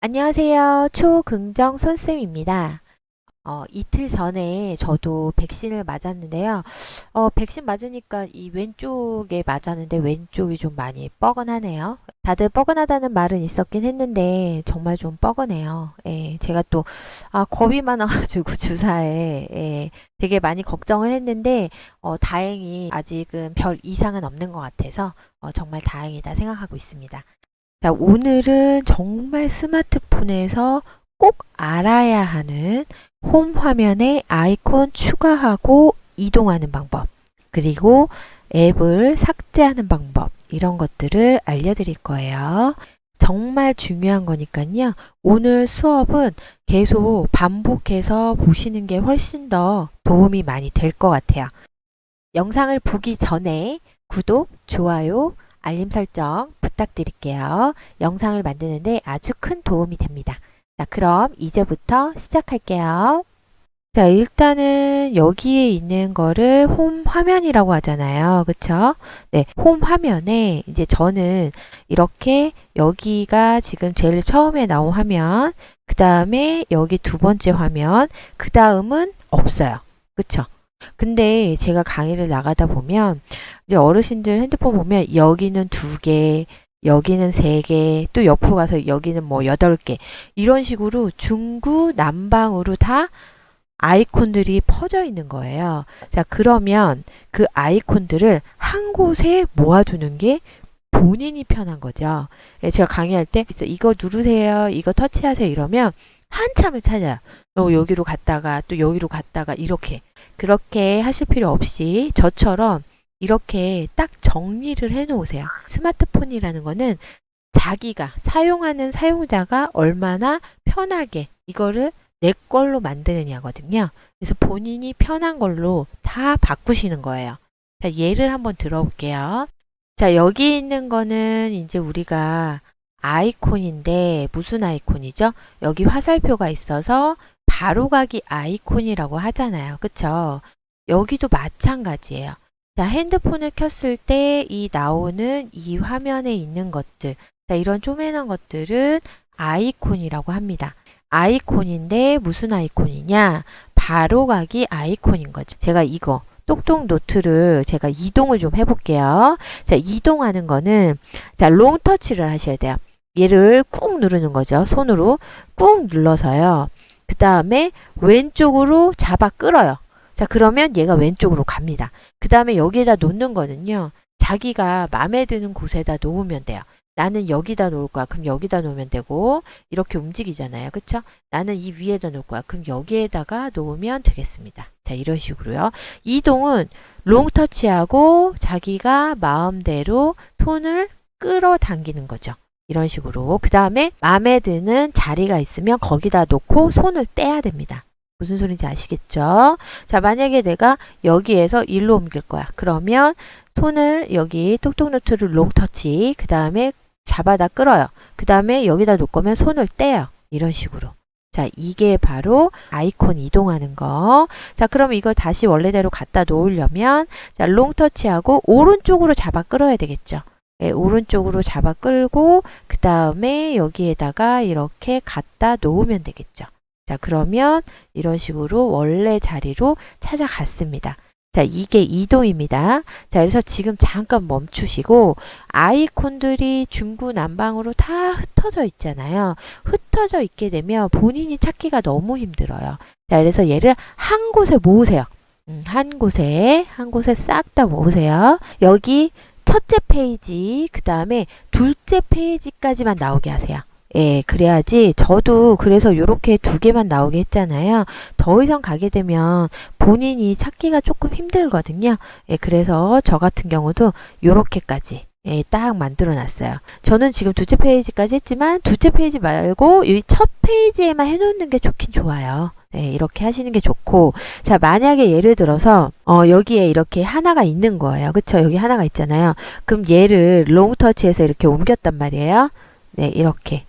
안녕하세요. 초긍정 손쌤입니다. 이틀 전에 저도 백신을 맞았는데요. 백신 맞으니까 이 왼쪽에 맞았는데 왼쪽이 좀 많이 뻐근하네요. 다들 뻐근하다는 말은 있었긴 했는데 정말 좀 뻐근해요. 예, 제가 또 겁이 많아가지고 주사에 되게 많이 걱정을 했는데 다행히 아직은 별 이상은 없는 것 같아서 정말 다행이다 생각하고 있습니다. 자, 오늘은 정말 스마트폰에서 꼭 알아야 하는 홈 화면에 아이콘 추가하고 이동하는 방법, 그리고 앱을 삭제하는 방법, 이런 것들을 알려드릴 거예요. 정말 중요한 거니까요. 오늘 수업은 계속 반복해서 보시는 게 훨씬 더 도움이 많이 될 것 같아요. 영상을 보기 전에 구독, 좋아요, 알림 설정 부탁드릴게요. 영상을 만드는데 아주 큰 도움이 됩니다. 자, 그럼 이제부터 시작할게요. 자, 일단은 여기에 있는 거를 홈 화면이라고 하잖아요. 그쵸? 네, 홈 화면에 이제 저는 이렇게 여기가 지금 제일 처음에 나온 화면, 그 다음에 여기 두 번째 화면, 그 다음은 없어요. 그쵸? 근데 제가 강의를 나가다 보면 이제 어르신들 핸드폰 보면 여기는 두 개, 여기는 세 개, 또 옆으로 가서 여기는 뭐 여덟 개, 이런 식으로 중구난방으로 다 아이콘들이 퍼져 있는 거예요. 자, 그러면 그 아이콘들을 한 곳에 모아두는 게 본인이 편한 거죠. 예, 제가 강의할 때 이거 누르세요, 이거 터치하세요 이러면 한참을 찾아요. 여기로 갔다가 또 여기로 갔다가 이렇게. 그렇게 하실 필요 없이 저처럼 이렇게 딱 정리를 해 놓으세요. 스마트폰이라는 거는 자기가 사용하는 사용자가 얼마나 편하게 이거를 내 걸로 만드느냐거든요. 그래서 본인이 편한 걸로 다 바꾸시는 거예요. 자, 예를 한번 들어볼게요. 자, 여기 있는 거는 이제 우리가 아이콘인데 무슨 아이콘이죠? 여기 화살표가 있어서 바로가기 아이콘이라고 하잖아요. 그쵸? 여기도 마찬가지예요. 자, 핸드폰을 켰을 때 이 나오는 이 화면에 있는 것들, 자, 이런 쪼매난 것들은 아이콘이라고 합니다. 아이콘인데 무슨 아이콘이냐? 바로가기 아이콘인 거죠. 제가 이거 똑똑 노트를 제가 이동을 좀 해볼게요. 자, 이동하는 거는 자, 롱 터치를 하셔야 돼요. 얘를 꾹 누르는 거죠. 손으로 꾹 눌러서요. 그 다음에 왼쪽으로 잡아 끌어요. 자, 그러면 얘가 왼쪽으로 갑니다. 그 다음에 여기에다 놓는 거는요. 자기가 마음에 드는 곳에다 놓으면 돼요. 나는 여기다 놓을 거야. 그럼 여기다 놓으면 되고 이렇게 움직이잖아요. 그쵸? 나는 이 위에다 놓을 거야. 그럼 여기에다가 놓으면 되겠습니다. 자, 이런 식으로요. 이동은 롱 터치하고 자기가 마음대로 손을 끌어당기는 거죠. 이런 식으로. 그 다음에 마음에 드는 자리가 있으면 거기다 놓고 손을 떼야 됩니다. 무슨 소리인지 아시겠죠? 자, 만약에 내가 여기에서 일로 옮길 거야. 그러면 손을 여기 똑똑노트를 롱 터치, 그 다음에 잡아다 끌어요. 그 다음에 여기다 놓을 거면 손을 떼요. 이런 식으로. 자, 이게 바로 아이콘 이동하는 거. 자, 그럼 이걸 다시 원래대로 갖다 놓으려면 자, 롱 터치하고 오른쪽으로 잡아 끌어야 되겠죠. 예, 오른쪽으로 잡아 끌고 그 다음에 여기에다가 이렇게 갖다 놓으면 되겠죠. 자, 그러면 이런 식으로 원래 자리로 찾아갔습니다. 자, 이게 이동입니다. 자, 그래서 지금 잠깐 멈추시고 아이콘들이 중구난방으로 다 흩어져 있잖아요. 흩어져 있게 되면 본인이 찾기가 너무 힘들어요. 자, 그래서 얘를 한 곳에 모으세요. 한 곳에 싹 다 모으세요. 여기 첫째 페이지, 그 다음에 둘째 페이지까지만 나오게 하세요. 예, 그래야지 저도 그래서 요렇게 두 개만 나오게 했잖아요. 더 이상 가게 되면 본인이 찾기가 조금 힘들거든요. 예, 그래서 저 같은 경우도 요렇게까지 예, 딱 만들어 놨어요. 저는 지금 둘째 페이지까지 했지만 둘째 페이지 말고 이 첫 페이지에만 해놓는 게 좋긴 좋아요. 네, 이렇게 하시는 게 좋고 자, 만약에 예를 들어서 여기에 이렇게 하나가 있는 거예요. 그쵸? 여기 하나가 있잖아요. 그럼 얘를 롱 터치해서 이렇게 옮겼단 말이에요. 네, 이렇게.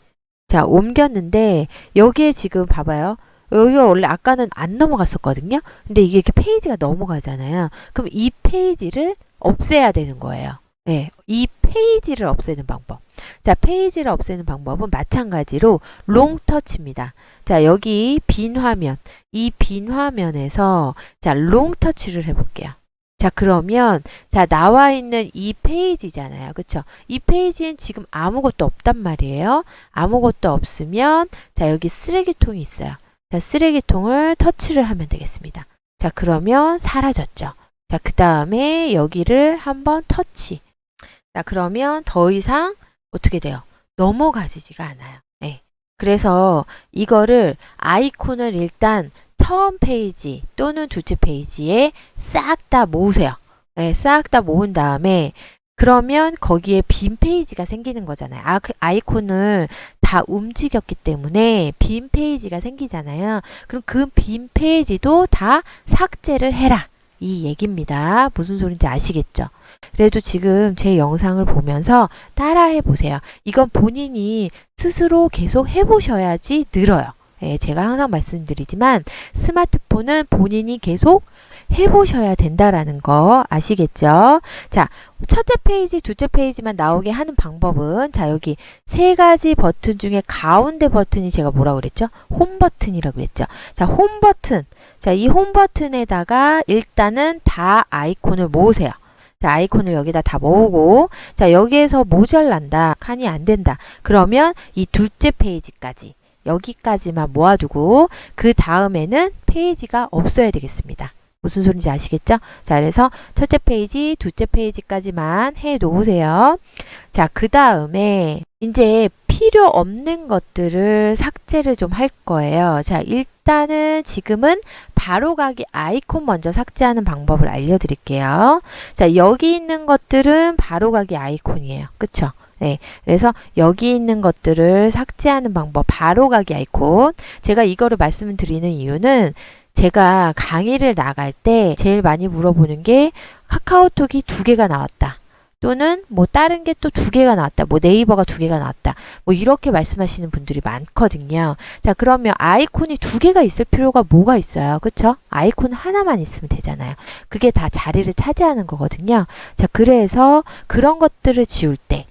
자, 옮겼는데 여기에 지금 봐봐요. 여기가 원래 아까는 안 넘어갔었거든요. 근데 이게 이렇게 페이지가 넘어가잖아요. 그럼 이 페이지를 없애야 되는 거예요. 예, 이 페이지를 없애는 방법. 자, 페이지를 없애는 방법은 마찬가지로 롱터치입니다. 자, 여기 빈 화면, 이 빈 화면에서 자, 롱터치를 해볼게요. 자, 그러면 자, 나와 있는 이 페이지잖아요. 그쵸? 이 페이지엔 지금 아무것도 없단 말이에요. 아무것도 없으면 자, 여기 쓰레기통이 있어요. 자, 쓰레기통을 터치를 하면 되겠습니다. 자, 그러면 사라졌죠. 자, 그 다음에 여기를 한번 터치. 자, 그러면 더 이상 어떻게 돼요? 넘어가지가 않아요. 네. 그래서 이거를 아이콘을 일단 처음 페이지 또는 둘째 페이지에 싹 다 모으세요. 네, 싹 다 모은 다음에 그러면 거기에 빈 페이지가 생기는 거잖아요. 그 아이콘을 다 움직였기 때문에 빈 페이지가 생기잖아요. 그럼 그 빈 페이지도 다 삭제를 해라. 이 얘기입니다. 무슨 소린지 아시겠죠? 그래도 지금 제 영상을 보면서 따라 해보세요. 이건 본인이 스스로 계속 해보셔야지 늘어요. 예, 제가 항상 말씀드리지만 스마트폰은 본인이 계속 해보셔야 된다라는 거 아시겠죠? 자, 첫째 페이지, 둘째 페이지만 나오게 하는 방법은 자, 여기 세 가지 버튼 중에 가운데 버튼이 제가 뭐라고 그랬죠? 홈 버튼이라고 그랬죠? 자, 홈 버튼. 자, 이 홈 버튼에다가 일단은 다 아이콘을 모으세요. 자, 아이콘을 여기다 다 모으고 자, 여기에서 모자란다. 칸이 안 된다. 그러면 이 둘째 페이지까지 여기까지만 모아두고 그 다음에는 페이지가 없어야 되겠습니다. 무슨 소리인지 아시겠죠? 자, 그래서 첫째 페이지, 둘째 페이지까지만 해 놓으세요. 자, 그 다음에 이제 필요 없는 것들을 삭제를 좀 할 거예요. 자, 일단은 지금은 바로가기 아이콘 먼저 삭제하는 방법을 알려드릴게요. 자, 여기 있는 것들은 바로가기 아이콘이에요. 그쵸? 네, 그래서 여기 있는 것들을 삭제하는 방법, 바로가기 아이콘. 제가 이거를 말씀을 드리는 이유는 제가 강의를 나갈 때 제일 많이 물어보는 게 카카오톡이 2개가 나왔다. 또는 뭐 다른 게 또 2개가 나왔다. 뭐 네이버가 2개가 나왔다. 뭐 이렇게 말씀하시는 분들이 많거든요. 자, 그러면 아이콘이 2개가 있을 필요가 뭐가 있어요? 그쵸? 아이콘 하나만 있으면 되잖아요. 그게 다 자리를 차지하는 거거든요. 자, 그래서 그런 것들을 지울 때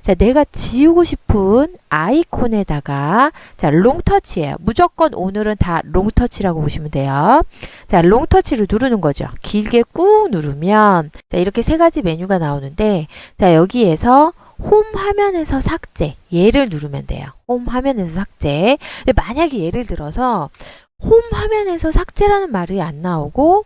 자, 내가 지우고 싶은 아이콘에다가 자, 롱터치예요. 무조건 오늘은 다 롱터치라고 보시면 돼요. 자, 롱터치를 누르는 거죠. 길게 꾹 누르면 자, 이렇게 세 가지 메뉴가 나오는데 자, 여기에서 홈 화면에서 삭제 얘를 누르면 돼요. 홈 화면에서 삭제. 근데 만약에 예를 들어서 홈 화면에서 삭제라는 말이 안 나오고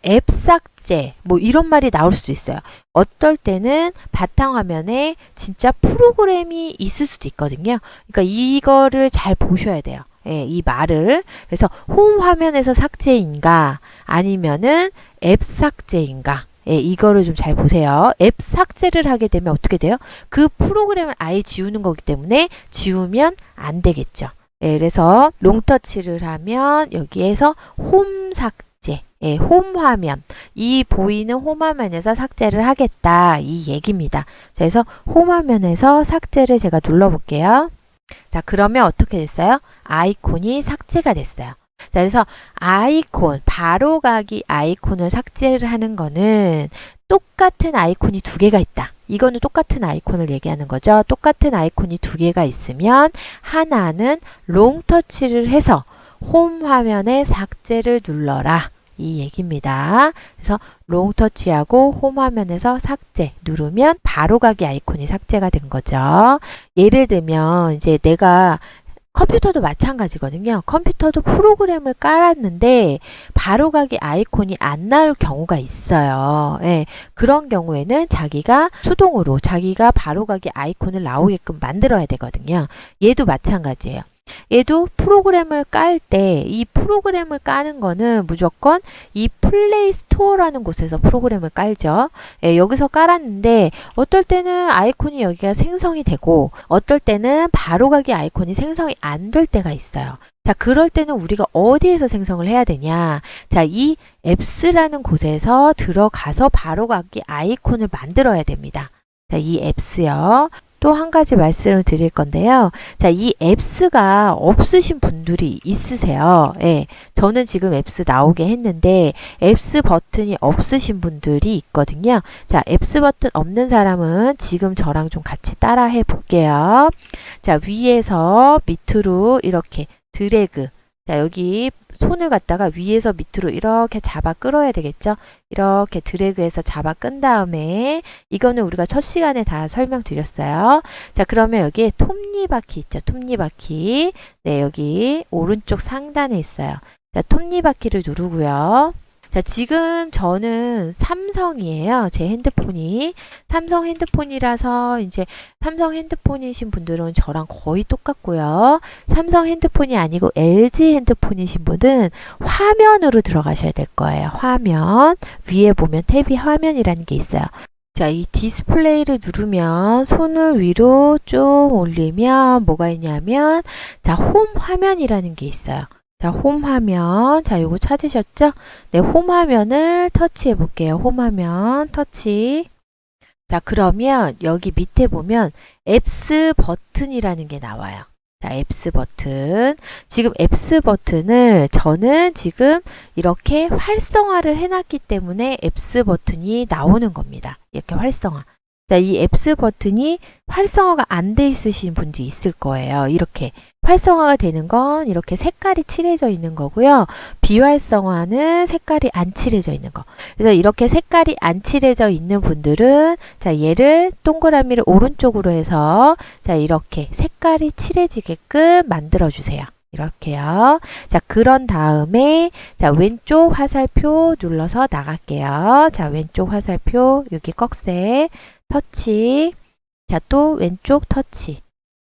앱 삭제 뭐 이런 말이 나올 수 있어요. 어떨 때는 바탕화면에 진짜 프로그램이 있을 수도 있거든요. 그러니까 이거를 잘 보셔야 돼요. 예, 이 말을. 그래서 홈 화면에서 삭제인가 아니면은 앱 삭제인가. 예, 이거를 좀 잘 보세요. 앱 삭제를 하게 되면 어떻게 돼요? 그 프로그램을 아예 지우는 거기 때문에 지우면 안 되겠죠. 예, 그래서 롱터치를 하면 여기에서 홈 삭제 예, 홈 화면. 이 보이는 홈 화면에서 삭제를 하겠다. 이 얘기입니다. 그래서 홈 화면에서 삭제를 제가 눌러볼게요. 자, 그러면 어떻게 됐어요? 아이콘이 삭제가 됐어요. 자, 그래서 아이콘, 바로가기 아이콘을 삭제를 하는 거는 똑같은 아이콘이 2개가 있다. 이거는 똑같은 아이콘을 얘기하는 거죠. 똑같은 아이콘이 2개가 있으면 하나는 롱터치를 해서 홈 화면에 삭제를 눌러라. 이 얘기입니다. 그래서 롱터치하고 홈 화면에서 삭제 누르면 바로가기 아이콘이 삭제가 된 거죠. 예를 들면 이제 내가 컴퓨터도 마찬가지거든요. 컴퓨터도 프로그램을 깔았는데 바로가기 아이콘이 안 나올 경우가 있어요. 예, 그런 경우에는 자기가 수동으로 자기가 바로가기 아이콘을 나오게끔 만들어야 되거든요. 얘도 마찬가지예요. 얘도 프로그램을 깔 때 이 프로그램을 까는 거는 무조건 이 플레이 스토어라는 곳에서 프로그램을 깔죠. 예, 여기서 깔았는데 어떨 때는 아이콘이 여기가 생성이 되고 어떨 때는 바로가기 아이콘이 생성이 안 될 때가 있어요. 자, 그럴 때는 우리가 어디에서 생성을 해야 되냐? 자, 이 앱스라는 곳에서 들어가서 바로가기 아이콘을 만들어야 됩니다. 자, 이 앱스요. 또 한 가지 말씀을 드릴 건데요. 자, 이 앱스가 없으신 분들이 있으세요. 예, 저는 지금 앱스 나오게 했는데 앱스 버튼이 없으신 분들이 있거든요. 자, 앱스 버튼 없는 사람은 지금 저랑 좀 같이 따라 해 볼게요. 자, 위에서 밑으로 이렇게 드래그. 자, 여기 손을 갖다가 위에서 밑으로 이렇게 잡아 끌어야 되겠죠? 이렇게 드래그해서 잡아 끈 다음에 이거는 우리가 첫 시간에 다 설명드렸어요. 자, 그러면 여기에 톱니바퀴 있죠? 톱니바퀴. 네, 여기 오른쪽 상단에 있어요. 자, 톱니바퀴를 누르고요. 자, 지금 저는 삼성이에요. 제 핸드폰이. 삼성 핸드폰이라서 이제 삼성 핸드폰이신 분들은 저랑 거의 똑같고요. 삼성 핸드폰이 아니고 LG 핸드폰이신 분은 화면으로 들어가셔야 될 거예요. 화면. 위에 보면 탭이 화면이라는 게 있어요. 자, 이 디스플레이를 누르면 손을 위로 좀 올리면 뭐가 있냐면 자, 홈 화면이라는 게 있어요. 자, 홈 화면. 자, 요거 찾으셨죠? 네, 홈 화면을 터치해 볼게요. 홈 화면 터치. 자, 그러면 여기 밑에 보면 앱스 버튼이라는 게 나와요. 자, 앱스 버튼. 지금 앱스 버튼을 저는 지금 이렇게 활성화를 해놨기 때문에 앱스 버튼이 나오는 겁니다. 이렇게 활성화. 자, 이 앱스 버튼이 활성화가 안 돼 있으신 분도 있을 거예요. 이렇게 활성화가 되는 건 이렇게 색깔이 칠해져 있는 거고요. 비활성화는 색깔이 안 칠해져 있는 거. 그래서 이렇게 색깔이 안 칠해져 있는 분들은 자, 얘를 동그라미를 오른쪽으로 해서 자, 이렇게 색깔이 칠해지게끔 만들어 주세요. 이렇게요. 자, 그런 다음에 자, 왼쪽 화살표 눌러서 나갈게요. 자, 왼쪽 화살표 여기 꺽쇠 터치. 자, 또 왼쪽 터치.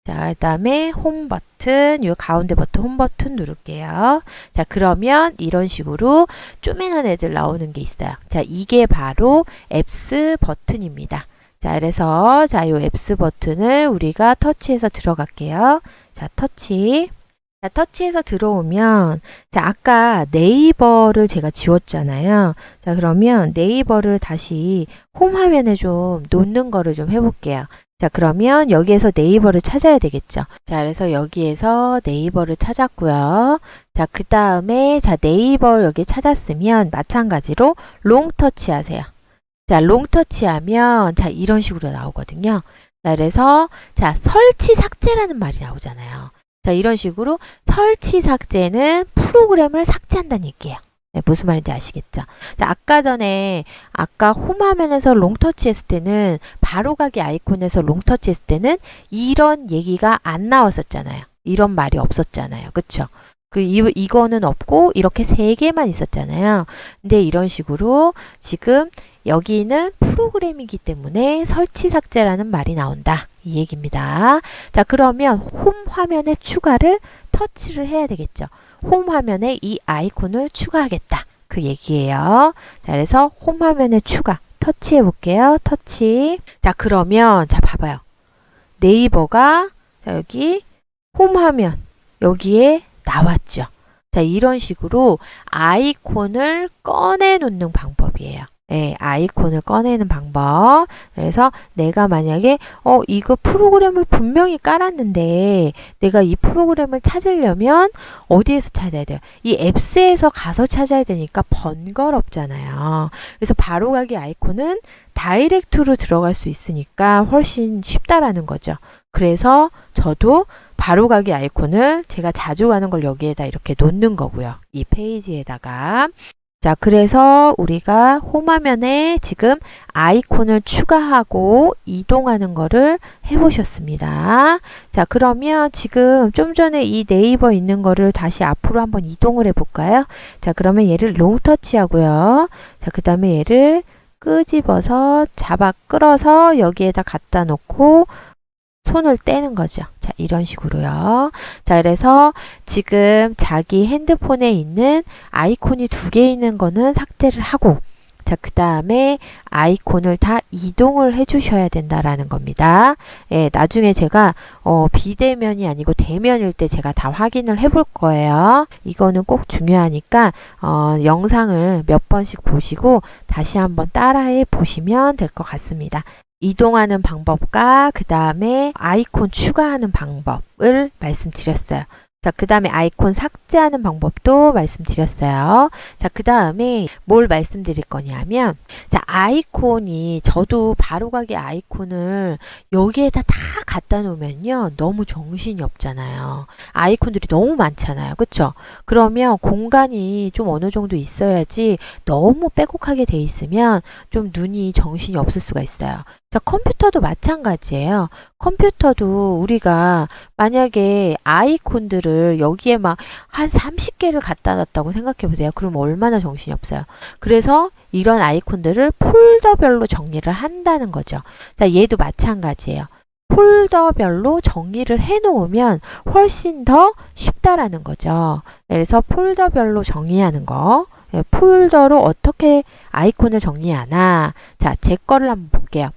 자, 그 다음에 홈 버튼, 요 가운데 버튼 홈 버튼 누를게요. 자, 그러면 이런 식으로 쪼매난 애들 나오는 게 있어요. 자, 이게 바로 앱스 버튼입니다. 자, 그래서 자, 요 앱스 버튼을 우리가 터치해서 들어갈게요. 자, 터치. 자, 터치해서 들어오면 자, 아까 네이버를 제가 지웠잖아요. 자, 그러면 네이버를 다시 홈 화면에 좀 놓는 거를 좀 해볼게요. 자, 그러면 여기에서 네이버를 찾아야 되겠죠. 자, 그래서 여기에서 네이버를 찾았고요. 자, 그 다음에 자, 네이버 여기 찾았으면 마찬가지로 롱 터치 하세요. 자, 롱 터치 하면 자, 이런 식으로 나오거든요. 자, 그래서 자, 설치 삭제라는 말이 나오잖아요. 자, 이런 식으로 설치 삭제는 프로그램을 삭제한다는 얘기예요. 네, 무슨 말인지 아시겠죠? 자, 아까 전에 아까 홈 화면에서 롱 터치했을 때는 바로가기 아이콘에서 롱 터치했을 때는 이런 얘기가 안 나왔었잖아요. 이런 말이 없었잖아요. 그쵸? 이거는 없고 이렇게 세 개만 있었잖아요. 근데 이런 식으로 지금 여기는 프로그램이기 때문에 설치 삭제라는 말이 나온다. 이 얘기입니다. 자, 그러면 홈 화면에 추가를 터치를 해야 되겠죠. 홈 화면에 이 아이콘을 추가하겠다. 그 얘기예요. 자, 그래서 홈 화면에 추가 터치해 볼게요. 터치. 자, 그러면 자, 봐봐요. 네이버가 자, 여기 홈 화면 여기에 나왔죠. 자, 이런 식으로 아이콘을 꺼내 놓는 방법이에요. 네, 아이콘을 꺼내는 방법. 그래서 내가 만약에 이거 프로그램을 분명히 깔았는데 내가 이 프로그램을 찾으려면 어디에서 찾아야 돼요? 이 앱스에서 가서 찾아야 되니까 번거롭잖아요. 그래서 바로가기 아이콘은 다이렉트로 들어갈 수 있으니까 훨씬 쉽다라는 거죠. 그래서 저도 바로가기 아이콘을 제가 자주 가는 걸 여기에다 이렇게 놓는 거고요. 이 페이지에다가. 자, 그래서 우리가 홈 화면에 지금 아이콘을 추가하고 이동하는 거를 해보셨습니다. 자, 그러면 지금 좀 전에 이 네이버 있는 거를 다시 앞으로 한번 이동을 해볼까요? 자, 그러면 얘를 롱 터치 하고요. 자, 그 다음에 얘를 끄집어서 잡아 끌어서 여기에다 갖다 놓고 손을 떼는 거죠. 자, 이런 식으로요. 자, 그래서 지금 자기 핸드폰에 있는 아이콘이 두 개 있는 거는 삭제를 하고 자, 그 다음에 아이콘을 다 이동을 해 주셔야 된다라는 겁니다. 예, 나중에 제가 비대면이 아니고 대면일 때 제가 다 확인을 해볼 거예요. 이거는 꼭 중요하니까 영상을 몇 번씩 보시고 다시 한번 따라해 보시면 될 것 같습니다. 이동하는 방법과 그 다음에 아이콘 추가하는 방법을 말씀드렸어요. 자, 그 다음에 아이콘 삭제하는 방법도 말씀드렸어요. 자, 그 다음에 뭘 말씀드릴 거냐면, 자, 아이콘이, 저도 바로가기 아이콘을 여기에다 다 갖다 놓으면요, 너무 정신이 없잖아요. 아이콘들이 너무 많잖아요. 그쵸? 그러면 공간이 좀 어느 정도 있어야지 너무 빼곡하게 돼 있으면 좀 눈이 정신이 없을 수가 있어요. 자, 컴퓨터도 마찬가지예요. 컴퓨터도 우리가 만약에 아이콘들을 여기에 막 한 30개를 갖다 놨다고 생각해 보세요. 그럼 얼마나 정신이 없어요. 그래서 이런 아이콘들을 폴더별로 정리를 한다는 거죠. 자, 얘도 마찬가지예요. 폴더별로 정리를 해 놓으면 훨씬 더 쉽다라는 거죠. 그래서 폴더별로 정리하는 거. 폴더로 어떻게 아이콘을 정리하나. 자, 제 거를 한번 볼게요.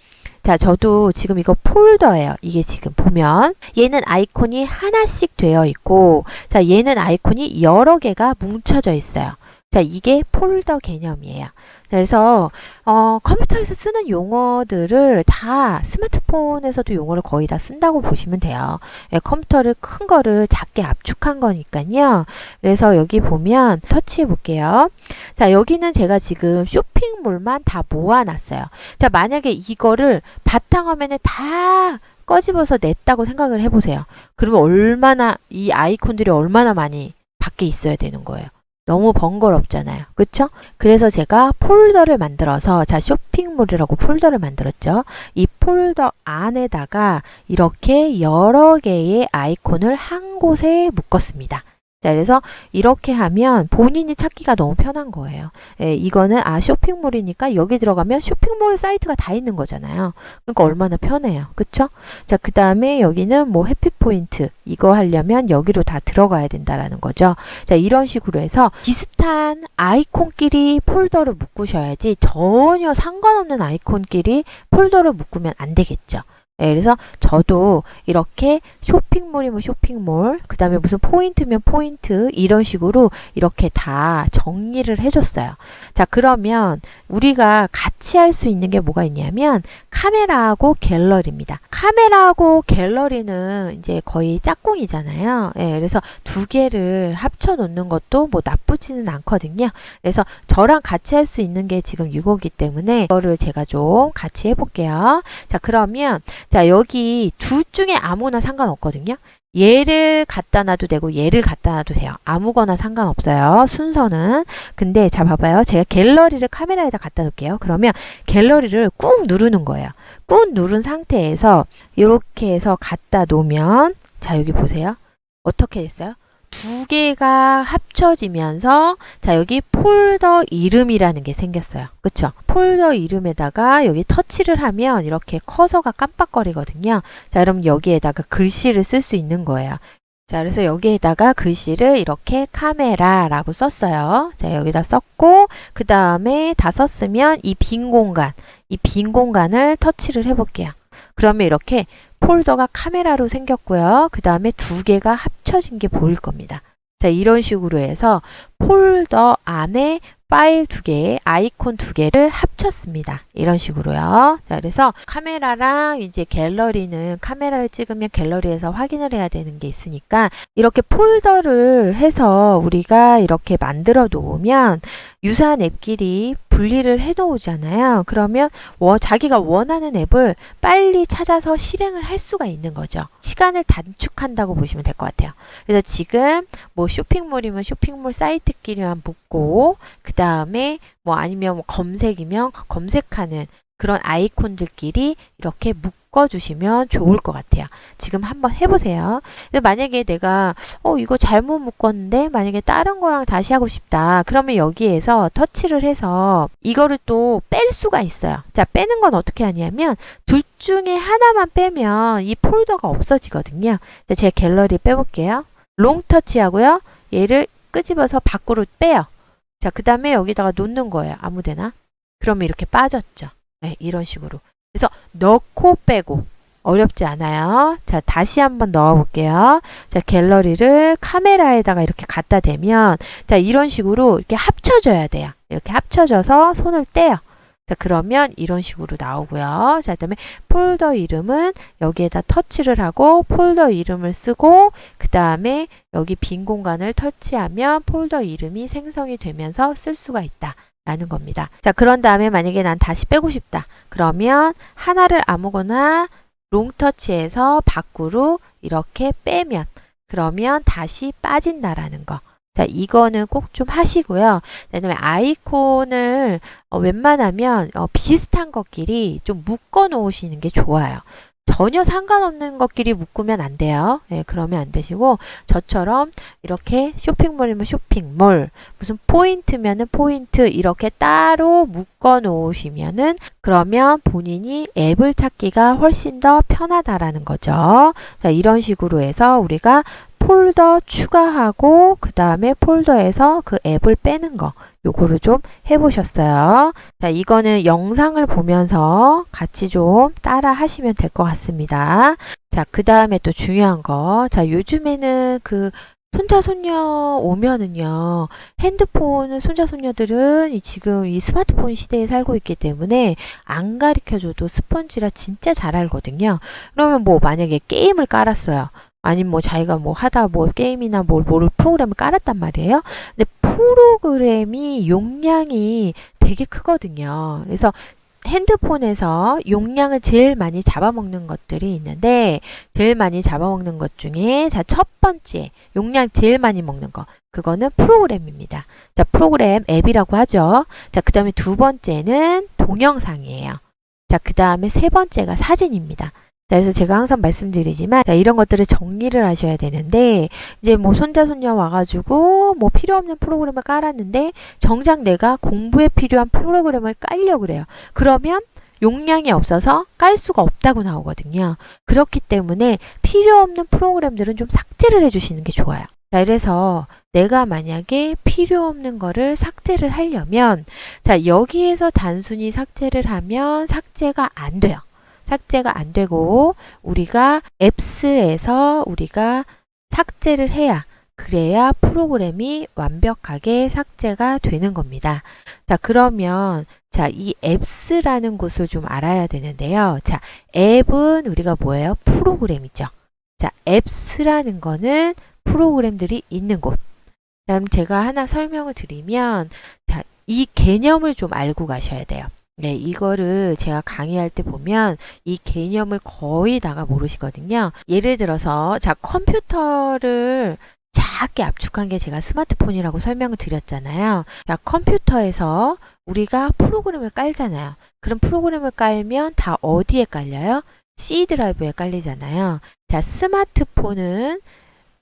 자, 저도 지금 이거 폴더예요. 이게 지금 보면 얘는 아이콘이 하나씩 되어 있고, 자, 얘는 아이콘이 여러 개가 뭉쳐져 있어요. 자, 이게 폴더 개념이에요. 그래서 컴퓨터에서 쓰는 용어들을 다 스마트폰에서도 용어를 거의 다 쓴다고 보시면 돼요. 예, 컴퓨터를 큰 거를 작게 압축한 거니까요. 그래서 여기 보면 터치해 볼게요. 자, 여기는 제가 지금 쇼핑몰만 다 모아놨어요. 자, 만약에 이거를 바탕화면에 다 꺼집어서 냈다고 생각을 해보세요. 그러면 얼마나 이 아이콘들이 얼마나 많이 밖에 있어야 되는 거예요. 너무 번거롭잖아요. 그쵸? 그래서 제가 폴더를 만들어서, 자, 쇼핑몰이라고 폴더를 만들었죠. 이 폴더 안에다가 이렇게 여러 개의 아이콘을 한 곳에 묶었습니다. 자, 그래서 이렇게 하면 본인이 찾기가 너무 편한 거예요. 예, 이거는 쇼핑몰이니까 여기 들어가면 쇼핑몰 사이트가 다 있는 거잖아요. 그러니까 얼마나 편해요. 그쵸? 자, 그 다음에 여기는 뭐 해피포인트 이거 하려면 여기로 다 들어가야 된다라는 거죠. 자, 이런 식으로 해서 비슷한 아이콘끼리 폴더를 묶으셔야지 전혀 상관없는 아이콘끼리 폴더를 묶으면 안 되겠죠. 네, 그래서 저도 이렇게 쇼핑몰이면 쇼핑몰, 그 다음에 무슨 포인트면 포인트, 이런 식으로 이렇게 다 정리를 해줬어요. 자, 그러면 우리가 같이 할 수 있는 게 뭐가 있냐면 카메라하고 갤러리입니다. 카메라하고 갤러리는 이제 거의 짝꿍이잖아요. 예, 그래서 두 개를 합쳐 놓는 것도 뭐 나쁘지는 않거든요. 그래서 저랑 같이 할 수 있는 게 지금 이거기 때문에 이거를 제가 좀 같이 해볼게요. 자, 그러면 자, 여기 둘 중에 아무나 상관없거든요. 얘를 갖다 놔도 되고 얘를 갖다 놔도 돼요. 아무거나 상관없어요. 순서는. 근데 자, 봐봐요. 제가 갤러리를 카메라에다 갖다 놓을게요. 그러면 갤러리를 꾹 누르는 거예요. 꾹 누른 상태에서 이렇게 해서 갖다 놓으면, 자, 여기 보세요. 어떻게 됐어요? 두 개가 합쳐지면서, 자, 여기 폴더 이름이라는 게 생겼어요. 그쵸? 폴더 이름에다가 여기 터치를 하면 이렇게 커서가 깜빡거리거든요. 자, 그럼 여기에다가 글씨를 쓸 수 있는 거예요. 자, 그래서 여기에다가 글씨를 이렇게 카메라라고 썼어요. 자, 여기다 썼고, 그 다음에 다 썼으면 이 빈 공간을 터치를 해볼게요. 그러면 이렇게 폴더가 카메라로 생겼고요. 그 다음에 두 개가 합쳐진 게 보일 겁니다. 자, 이런 식으로 해서 폴더 안에 파일 두 개, 아이콘 두 개를 합쳤습니다. 이런 식으로요. 자, 그래서 카메라랑 이제 갤러리는 카메라를 찍으면 갤러리에서 확인을 해야 되는 게 있으니까 이렇게 폴더를 해서 우리가 이렇게 만들어 놓으면 유사한 앱끼리 분리를 해 놓으잖아요. 그러면 자기가 원하는 앱을 빨리 찾아서 실행을 할 수가 있는 거죠. 시간을 단축한다고 보시면 될 것 같아요. 그래서 지금 뭐 쇼핑몰이면 쇼핑몰 사이트끼리만 묶고, 그 다음에 뭐 아니면 뭐 검색이면 검색하는 그런 아이콘들끼리 이렇게 묶어주시면 좋을 것 같아요. 지금 한번 해보세요. 근데 만약에 내가 이거 잘못 묶었는데 만약에 다른 거랑 다시 하고 싶다. 그러면 여기에서 터치를 해서 이거를 또 뺄 수가 있어요. 자, 빼는 건 어떻게 하냐면 둘 중에 하나만 빼면 이 폴더가 없어지거든요. 자, 제가 갤러리 빼볼게요. 롱 터치하고요. 얘를 끄집어서 밖으로 빼요. 자, 그 다음에 여기다가 놓는 거예요. 아무데나. 그러면 이렇게 빠졌죠. 네, 이런 식으로. 그래서 넣고 빼고 어렵지 않아요. 자, 다시 한번 넣어 볼게요. 자, 갤러리를 카메라에다가 이렇게 갖다 대면, 자, 이런 식으로 이렇게 합쳐져야 돼요. 이렇게 합쳐져서 손을 떼요. 자, 그러면 이런 식으로 나오고요. 자, 그다음에 폴더 이름은 여기에다 터치를 하고 폴더 이름을 쓰고 그 다음에 여기 빈 공간을 터치하면 폴더 이름이 생성이 되면서 쓸 수가 있다. 라는 겁니다. 자, 그런 다음에 만약에 난 다시 빼고 싶다. 그러면 하나를 아무거나 롱 터치해서 밖으로 이렇게 빼면 그러면 다시 빠진다라는 거. 자, 이거는 꼭 좀 하시고요. 자, 그다음에 아이콘을 웬만하면 비슷한 것끼리 좀 묶어 놓으시는 게 좋아요. 전혀 상관없는 것끼리 묶으면 안 돼요. 예, 그러면 안 되시고 저처럼 이렇게 쇼핑몰이면 쇼핑몰, 무슨 포인트면은 포인트 이렇게 따로 묶어 놓으시면은 그러면 본인이 앱을 찾기가 훨씬 더 편하다라는 거죠. 자, 이런 식으로 해서 우리가 폴더 추가하고 그 다음에 폴더에서 그 앱을 빼는 거 요거를 좀 해보셨어요. 자, 이거는 영상을 보면서 같이 좀 따라 하시면 될 것 같습니다. 자, 그 다음에 또 중요한 거. 자, 요즘에는 그 손자, 손녀 오면은요, 핸드폰을 손자, 손녀들은 지금 이 스마트폰 시대에 살고 있기 때문에 안 가르쳐 줘도 스펀지라 진짜 잘 알거든요. 그러면 뭐 만약에 게임을 깔았어요. 아니면 뭐 자기가 뭐 하다 뭐 게임이나 뭘 프로그램을 깔았단 말이에요. 근데 프로그램이 용량이 되게 크거든요. 그래서 핸드폰에서 용량을 제일 많이 잡아먹는 것들이 있는데 제일 많이 잡아먹는 것 중에 자, 첫 번째 용량 제일 많이 먹는 거 그거는 프로그램입니다. 자, 프로그램 앱이라고 하죠. 자, 그 다음에 두 번째는 동영상이에요. 자, 그 다음에 세 번째가 사진입니다. 자, 그래서 제가 항상 말씀드리지만, 자, 이런 것들을 정리를 하셔야 되는데, 이제 뭐 손자, 손녀 와가지고, 뭐 필요 없는 프로그램을 깔았는데, 정작 내가 공부에 필요한 프로그램을 깔려고 그래요. 그러면 용량이 없어서 깔 수가 없다고 나오거든요. 그렇기 때문에 필요 없는 프로그램들은 좀 삭제를 해주시는 게 좋아요. 자, 그래서 내가 만약에 필요 없는 거를 삭제를 하려면, 자, 여기에서 단순히 삭제를 하면 삭제가 안 돼요. 삭제가 안 되고 우리가 앱스에서 우리가 삭제를 해야 그래야 프로그램이 완벽하게 삭제가 되는 겁니다. 자, 그러면 자, 이 앱스라는 곳을 좀 알아야 되는데요. 자, 앱은 우리가 뭐예요? 프로그램이죠. 자, 앱스라는 거는 프로그램들이 있는 곳. 자, 그럼 제가 하나 설명을 드리면 자, 이 개념을 좀 알고 가셔야 돼요. 네, 이거를 제가 강의할 때 보면 이 개념을 거의 다가 모르시거든요. 예를 들어서 자, 컴퓨터를 작게 압축한 게 제가 스마트폰이라고 설명을 드렸잖아요. 자, 컴퓨터에서 우리가 프로그램을 깔잖아요. 그럼 프로그램을 깔면 다 어디에 깔려요? C 드라이브에 깔리잖아요. 자, 스마트폰은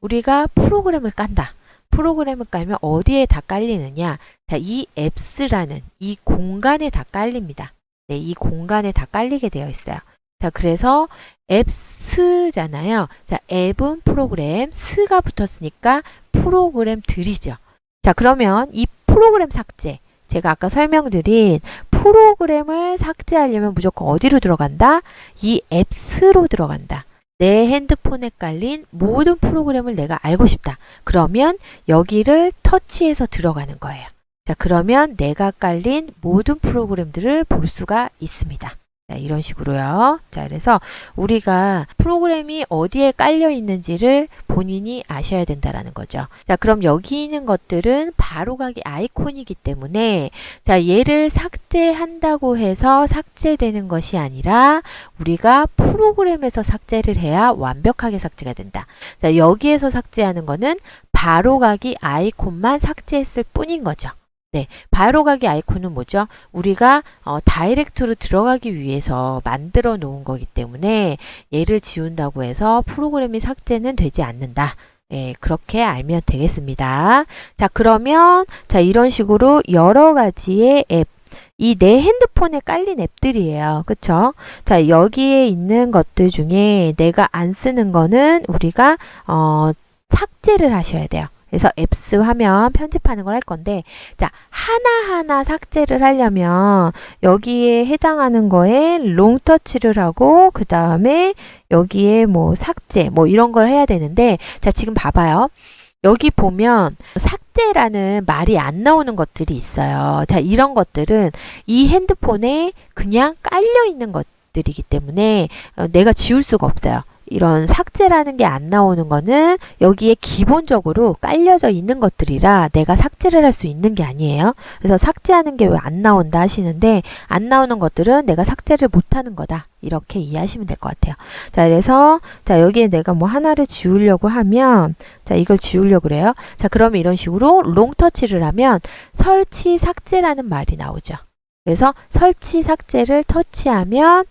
우리가 프로그램을 깐다. 프로그램을 깔면 어디에 다 깔리느냐? 자, 이 앱스라는 이 공간에 다 깔립니다. 네, 이 공간에 다 깔리게 되어 있어요. 자, 그래서 앱스잖아요. 자, 앱은 프로그램, 스가 붙었으니까 프로그램들이죠. 자, 그러면 이 프로그램 삭제. 제가 아까 설명드린 프로그램을 삭제하려면 무조건 어디로 들어간다? 이 앱스로 들어간다. 내 핸드폰에 깔린 모든 프로그램을 내가 알고 싶다. 그러면 여기를 터치해서 들어가는 거예요. 자, 그러면 내가 깔린 모든 프로그램들을 볼 수가 있습니다. 자, 이런 식으로요. 자, 그래서 우리가 프로그램이 어디에 깔려 있는지를 본인이 아셔야 된다라는 거죠. 자, 그럼 여기 있는 것들은 바로가기 아이콘이기 때문에 자, 얘를 삭제한다고 해서 삭제되는 것이 아니라 우리가 프로그램에서 삭제를 해야 완벽하게 삭제가 된다. 자, 여기에서 삭제하는 거는 바로가기 아이콘만 삭제했을 뿐인 거죠. 네, 바로가기 아이콘은 뭐죠? 우리가 다이렉트로 들어가기 위해서 만들어 놓은 거기 때문에 얘를 지운다고 해서 프로그램이 삭제는 되지 않는다. 예, 그렇게 알면 되겠습니다. 자, 그러면 자, 이런 식으로 여러 가지의 앱, 이 내 핸드폰에 깔린 앱들이에요. 그쵸? 자, 여기에 있는 것들 중에 내가 안 쓰는 거는 우리가 삭제를 하셔야 돼요. 그래서 앱스 화면 편집하는 걸 할 건데 자, 하나하나 삭제를 하려면 여기에 해당하는 거에 롱 터치를 하고 그 다음에 여기에 뭐 삭제 뭐 이런 걸 해야 되는데 자, 지금 봐봐요. 여기 보면 삭제라는 말이 안 나오는 것들이 있어요. 자, 이런 것들은 이 핸드폰에 그냥 깔려 있는 것들이기 때문에 내가 지울 수가 없어요. 이런 삭제라는 게 안 나오는 거는 여기에 기본적으로 깔려져 있는 것들이라 내가 삭제를 할 수 있는 게 아니에요. 그래서 삭제하는 게 왜 안 나온다 하시는데, 안 나오는 것들은 내가 삭제를 못 하는 거다. 이렇게 이해하시면 될 것 같아요. 자, 그래서 자, 여기에 내가 뭐 하나를 지우려고 하면, 자, 이걸 지우려고 그래요. 자, 그러면 이런 식으로 롱 터치를 하면 설치 삭제라는 말이 나오죠. 그래서 설치 삭제를 터치하면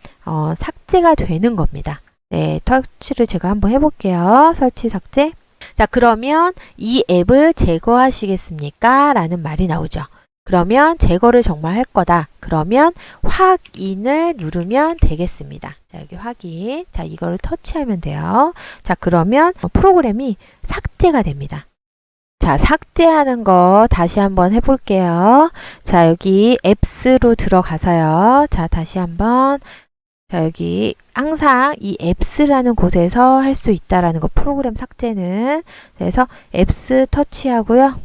삭제가 되는 겁니다. 네, 터치를 제가 한번 해볼게요. 설치 삭제. 자, 그러면 이 앱을 제거하시겠습니까? 라는 말이 나오죠. 그러면 제거를 정말 할 거다. 그러면 확인을 누르면 되겠습니다. 자, 여기 확인. 자, 이거를 터치하면 돼요. 자, 그러면 프로그램이 삭제가 됩니다. 자, 삭제하는 거 다시 한번 해볼게요. 자, 여기 앱스로 들어가서요. 자, 다시 한번. 자, 여기 항상 이 앱스라는 곳에서 할 수 있다라는 거, 프로그램 삭제는. 그래서 앱스 터치하고요.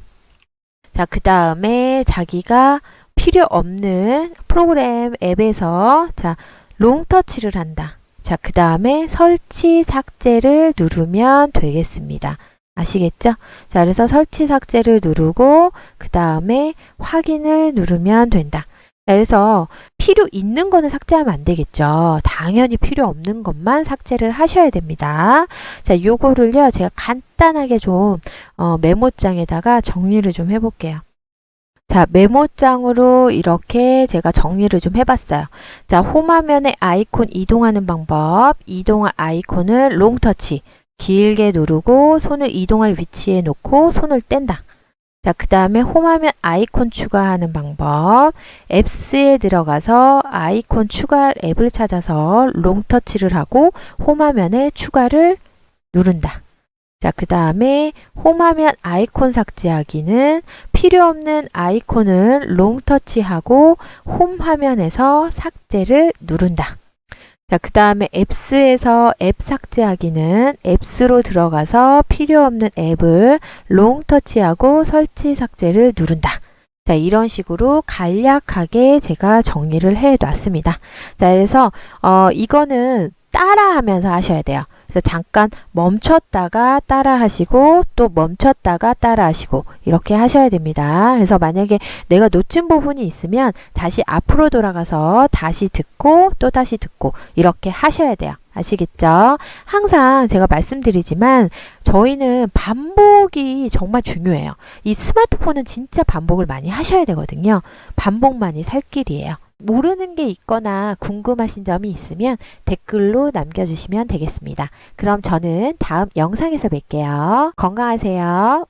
자, 그 다음에 자기가 필요 없는 프로그램 앱에서 자, 롱 터치를 한다. 자, 그 다음에 설치 삭제를 누르면 되겠습니다. 아시겠죠? 자, 그래서 설치 삭제를 누르고 그 다음에 확인을 누르면 된다. 자, 그래서 필요 있는 거는 삭제하면 안 되겠죠. 당연히 필요 없는 것만 삭제를 하셔야 됩니다. 자, 요거를요, 제가 간단하게 좀 메모장에다가 정리를 좀 해볼게요. 자, 메모장으로 이렇게 제가 정리를 좀 해봤어요. 자, 홈화면의 아이콘 이동하는 방법, 이동할 아이콘을 롱터치, 길게 누르고 손을 이동할 위치에 놓고 손을 뗀다. 자, 그 다음에 홈화면 아이콘 추가하는 방법, 앱스에 들어가서 아이콘 추가할 앱을 찾아서 롱터치를 하고 홈화면에 추가를 누른다. 자, 그 다음에 홈화면 아이콘 삭제하기는 필요 없는 아이콘을 롱터치하고 홈화면에서 삭제를 누른다. 자, 그 다음에 앱스에서 앱 삭제하기는 앱스로 들어가서 필요 없는 앱을 롱 터치하고 설치 삭제를 누른다. 자, 이런 식으로 간략하게 제가 정리를 해 놨습니다. 자, 그래서 이거는 따라하면서 하셔야 돼요. 그래서 잠깐 멈췄다가 따라 하시고 또 멈췄다가 따라 하시고 이렇게 하셔야 됩니다. 그래서 만약에 내가 놓친 부분이 있으면 다시 앞으로 돌아가서 다시 듣고 또 다시 듣고 이렇게 하셔야 돼요. 아시겠죠? 항상 제가 말씀드리지만 저희는 반복이 정말 중요해요. 이 스마트폰은 진짜 반복을 많이 하셔야 되거든요. 반복만이 살 길이에요. 모르는 게 있거나 궁금하신 점이 있으면 댓글로 남겨주시면 되겠습니다. 그럼 저는 다음 영상에서 뵐게요. 건강하세요.